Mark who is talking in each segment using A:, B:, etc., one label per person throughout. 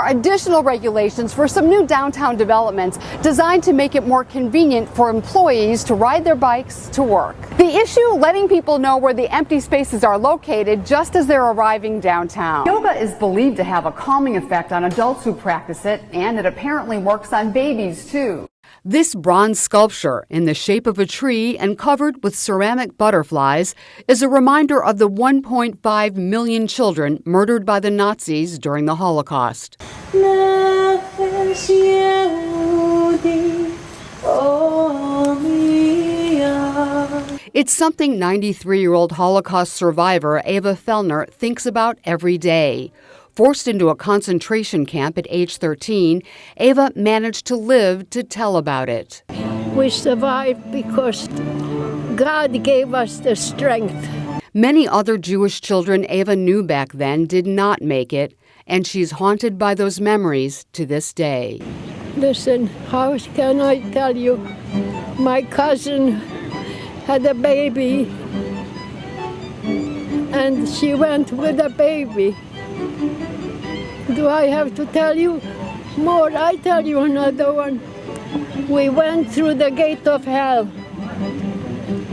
A: are additional regulations for some new downtown developments designed to make it more convenient for employees to ride their bikes to work. The issue, letting people know where the empty spaces are located just as they're arriving downtown. Yoga is believed to have a calming effect on adults who practice it, and it apparently works on babies too. This bronze sculpture, in the shape of a tree and covered with ceramic butterflies, is a reminder of the 1.5 million children murdered by the Nazis during the Holocaust. It's something 93-year-old Holocaust survivor Eva Fellner thinks about every day. Forced into a concentration camp at age 13, Eva managed to live to tell about it.
B: We survived because God gave us the strength.
A: Many other Jewish children Eva knew back then did not make it, and she's haunted by those memories to this day.
B: Listen, how can I tell you? My cousin had a baby, and she went with the baby. Do I have to tell you more? I tell you another one. We went through the gate of hell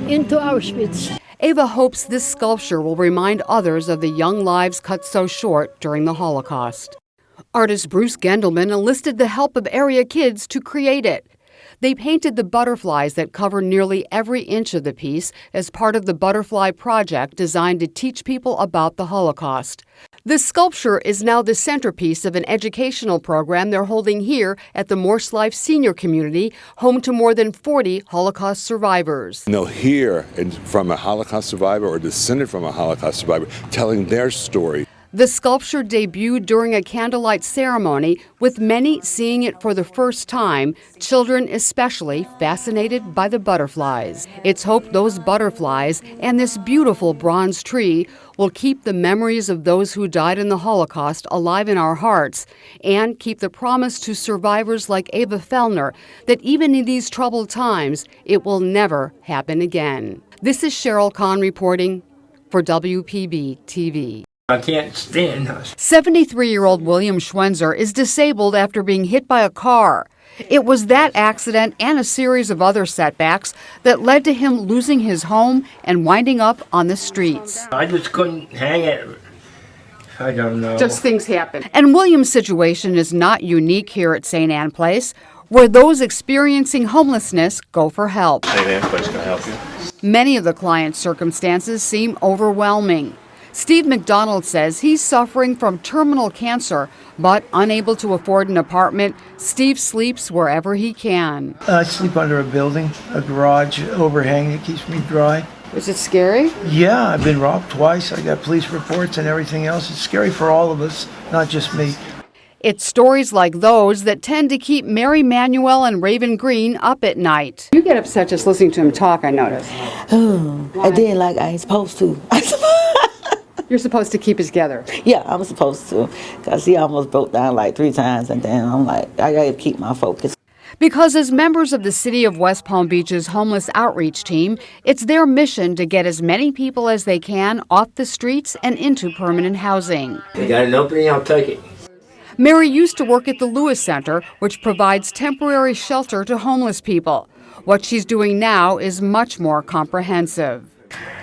B: into Auschwitz.
A: Eva hopes this sculpture will remind others of the young lives cut so short during the Holocaust. Artist Bruce Gendelman enlisted the help of area kids to create it. They painted the butterflies that cover nearly every inch of the piece as part of the Butterfly Project designed to teach people about the Holocaust. The sculpture is now the centerpiece of an educational program they're holding here at the Morse Life Senior Community, home to more than 40 Holocaust survivors.
C: And they'll hear from a Holocaust survivor or descendant from a Holocaust survivor telling their story.
A: The sculpture debuted during a candlelight ceremony, with many seeing it for the first time, children especially fascinated by the butterflies. It's hoped those butterflies and this beautiful bronze tree will keep the memories of those who died in the Holocaust alive in our hearts and keep the promise to survivors like Eva Fellner that even in these troubled times, it will never happen again. This is Sheryl Kahn reporting for WPB TV.
D: I can't stand us.
A: 73-year-old William Schwenzer is disabled after being hit by a car. It was that accident and a series of other setbacks that led to him losing his home and winding up on the streets.
D: I just couldn't hang it. I don't know.
A: Just things happen. And William's situation is not unique here at St. Anne Place, where those experiencing homelessness go for help.
E: St. Anne Place can help you.
A: Many of the client's circumstances seem overwhelming. Steve McDonald says he's suffering from terminal cancer, but unable to afford an apartment, Steve sleeps wherever he can.
F: I sleep under a building, a garage overhang that keeps me dry.
A: Is it scary?
F: Yeah, I've been robbed twice. I got police reports and everything else. It's scary for all of us, not just me.
A: It's stories like those that tend to keep Mary Manuel and Raven Green up at night. You get upset just listening to him talk, I notice.
G: I did like I ain't supposed to.
A: You're supposed to keep it together.
G: Yeah, I'm supposed to, because he almost broke down like 3 times, and then I'm like, I got to keep my focus.
A: Because as members of the City of West Palm Beach's homeless outreach team, it's their mission to get as many people as they can off the streets and into permanent housing.
D: You got an opening, I'll take it.
A: Mary used to work at the Lewis Center, which provides temporary shelter to homeless people. What she's doing now is much more comprehensive.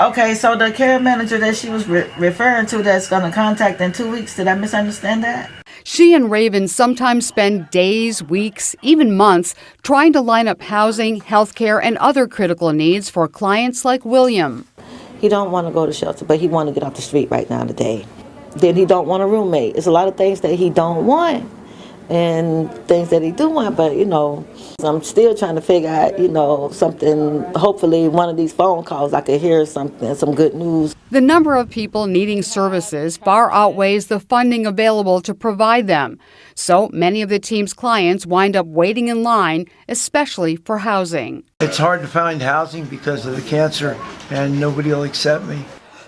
G: Okay, so the care manager that she was referring to that's going to contact in 2 weeks, did I misunderstand that?
A: She and Raven sometimes spend days, weeks, even months trying to line up housing, health care, and other critical needs for clients like William.
G: He don't want to go to shelter, but he want to get off the street right now today. Then he don't want a roommate. It's a lot of things that he don't want and things that he do want, but, you know, I'm still trying to figure out, you know, something. Hopefully one of these phone calls I could hear something, some good news.
A: The number of people needing services far outweighs the funding available to provide them. So many of the team's clients wind up waiting in line, especially for housing.
F: It's hard to find housing because of the cancer, and nobody will accept me.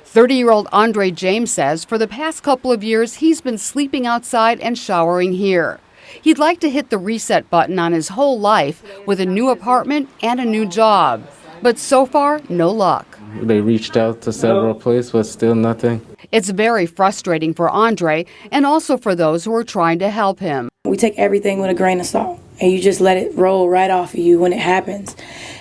A: 30-year-old Andre James says for the past couple of years he's been sleeping outside and showering here. He'd like to hit the reset button on his whole life with a new apartment and a new job. But so far, no luck.
H: They reached out to several places, but still nothing.
A: It's very frustrating for Andre and also for those who are trying to help him.
E: We take everything with a grain of salt, and you just let it roll right off of you when it happens.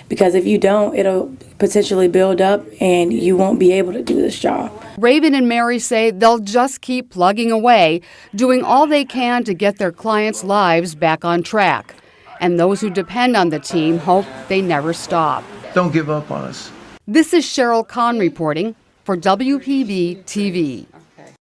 E: Because if you don't, it'll potentially build up and you won't be able to do this job.
A: Raven and Mary say they'll just keep plugging away, doing all they can to get their clients' lives back on track. And those who depend on the team hope they never stop.
F: Don't give up on us.
A: This is Sheryl Kahn reporting for WPB TV.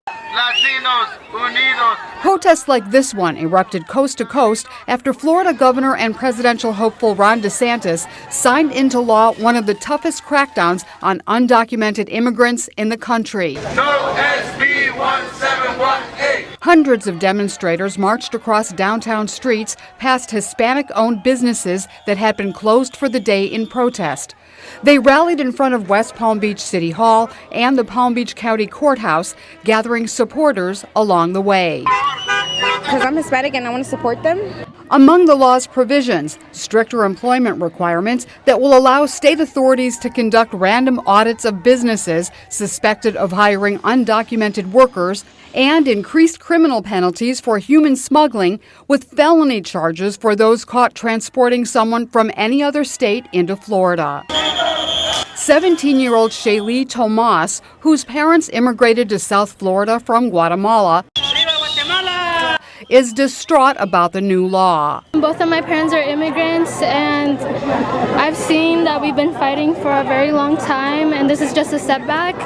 H: Latinos Unidos.
A: Protests like this one erupted coast to coast after Florida Governor and presidential hopeful Ron DeSantis signed into law one of the toughest crackdowns on undocumented immigrants in the country.
H: No SB 1718.
A: Hundreds of demonstrators marched across downtown streets past Hispanic-owned businesses that had been closed for the day in protest. They rallied in front of West Palm Beach City Hall and the Palm Beach County Courthouse, gathering supporters along the way.
I: Because I'm Hispanic and I want to support them.
A: Among the law's provisions, stricter employment requirements that will allow state authorities to conduct random audits of businesses suspected of hiring undocumented workers, and increased criminal penalties for human smuggling with felony charges for those caught transporting someone from any other state into Florida. 17-year-old Sheryl Tomas, whose parents immigrated to South Florida from Guatemala, is distraught about the new law.
J: Both of my parents are immigrants, and I've seen that we've been fighting for a very long time, and this is just a setback,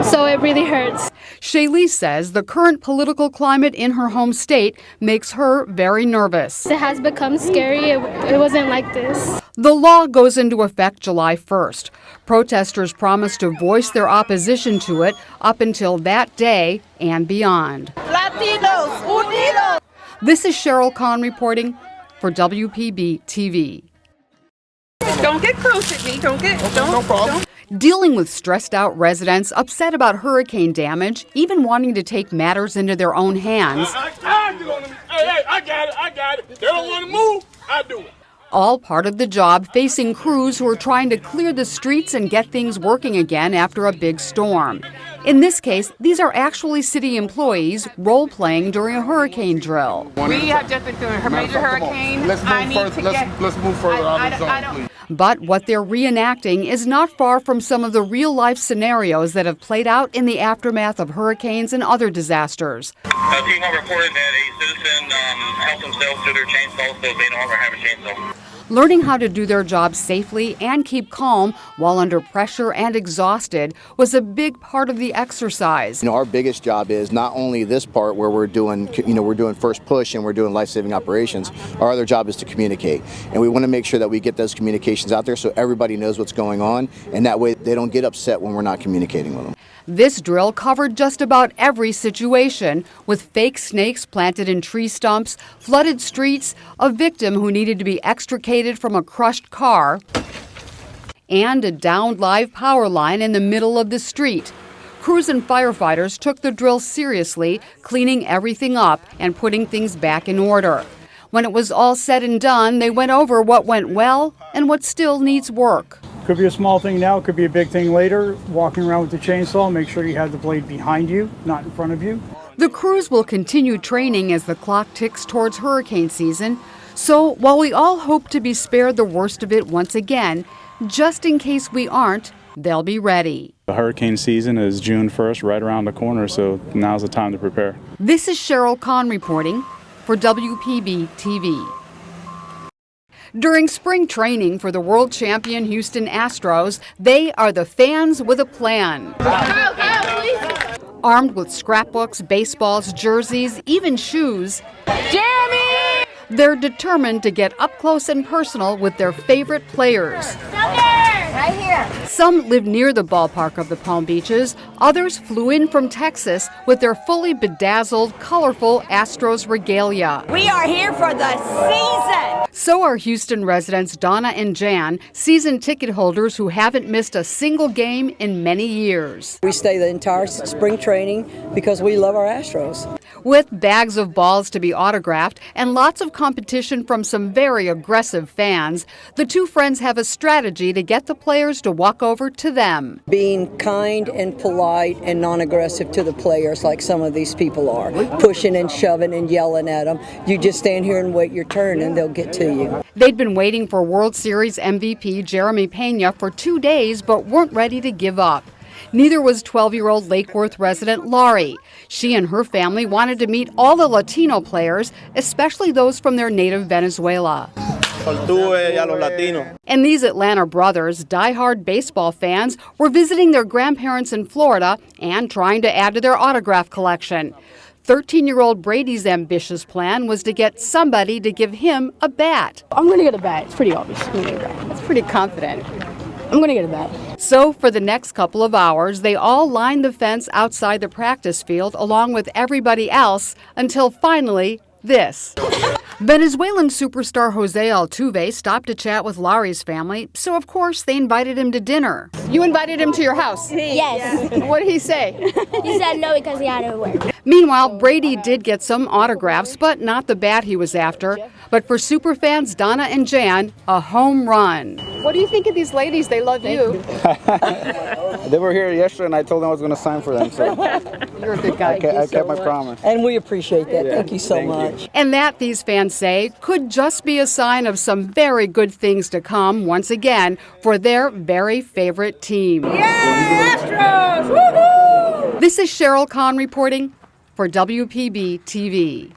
J: so it really hurts.
A: Sheryl says the current political climate in her home state makes her very nervous.
J: It has become scary. It wasn't like this.
A: The law goes into effect July 1st. Protesters promise to voice their opposition to it up until that day and beyond.
B: Latinos Unidos.
A: This is Sheryl Kahn reporting for WPB TV.
I: Don't get close at me. Don't.
A: Dealing with stressed out residents upset about hurricane damage, even wanting to take matters into their own hands.
H: I got it. They don't want to move. I do it.
A: All part of the job facing crews who are trying to clear the streets and get things working again after a big storm. In this case, these are actually city employees role-playing during a hurricane drill.
I: We have just been through a major hurricane.
H: Let's move further out of the zone, please.
A: But what they're reenacting is not far from some of the real-life scenarios that have played out in the aftermath of hurricanes and other disasters.
K: People reported that a citizen helped themselves through their chainsaw, so they no longer have a chainsaw.
A: Learning how to do their job safely and keep calm while under pressure and exhausted was a big part of the exercise.
L: Our biggest job is not only this part where we're doing first push and we're doing life-saving operations. Our other job is to communicate, and we want to make sure that we get those communications out there so everybody knows what's going on, and that way they don't get upset when we're not communicating with them.
A: This drill covered just about every situation, with fake snakes planted in tree stumps, flooded streets, a victim who needed to be extricated from a crushed car, and a downed live power line in the middle of the street. Crews and firefighters took the drill seriously, cleaning everything up and putting things back in order. When it was all said and done, they went over what went well and what still needs work.
M: Could be a small thing now, could be a big thing later. Walking around with the chainsaw, make sure you have the blade behind you, not in front of you.
A: The crews will continue training as the clock ticks towards hurricane season. So while we all hope to be spared the worst of it once again, just in case we aren't, they'll be ready.
N: The hurricane season is June 1st, right around the corner, so now's the time to prepare.
A: This is Sheryl Kahn reporting for WPB TV. During spring training for the world champion Houston Astros, they are the fans with a plan. Armed with scrapbooks, baseballs, jerseys, even shoes,
I: Jeremy!
A: They're determined to get up close and personal with their favorite players.
I: Right here.
A: Some live near the ballpark of the Palm Beaches. Others flew in from Texas with their fully bedazzled, colorful Astros regalia.
I: We are here for the season.
A: So are Houston residents Donna and Jan, season ticket holders who haven't missed a single game in many years.
O: We stay the entire spring training because we love our Astros.
A: With bags of balls to be autographed and lots of competition from some very aggressive fans, the two friends have a strategy to get the players to walk over to them.
O: Being kind and polite polite and non-aggressive to the players like some of these people are, pushing and shoving and yelling at them. You just stand here and wait your turn and they'll get to you.
A: They'd been waiting for World Series MVP Jeremy Pena for 2 days but weren't ready to give up. Neither was 12-year-old Lake Worth resident Laurie. She and her family wanted to meet all the Latino players, especially those from their native Venezuela. And these Atlanta brothers, diehard baseball fans, were visiting their grandparents in Florida and trying to add to their autograph collection. 13-year-old Brady's ambitious plan was to get somebody to give him a bat.
P: I'm going to get a bat. It's pretty obvious.
A: That's pretty confident.
P: I'm going to get a bat.
A: So for the next couple of hours, they all lined the fence outside the practice field along with everybody else until finally this. Venezuelan superstar Jose Altuve stopped to chat with Laurie's family, so of course they invited him to dinner. You invited him to your house?
J: Yes.
A: What did he say?
J: He said no because he had to work.
A: Meanwhile, Brady did get some autographs, but not the bat he was after. But for superfans Donna and Jan, a home run. What do you think of these ladies? They love you.
Q: They were here yesterday and I told them I was going to sign for them. So
A: you're a good guy.
Q: I kept my promise.
O: And we appreciate that. Thank you so much.
A: And that, these fans say, could just be a sign of some very good things to come once again for their very favorite team.
I: Yeah, Astros! Woohoo!
A: This is Sheryl Kahn reporting for WPB TV.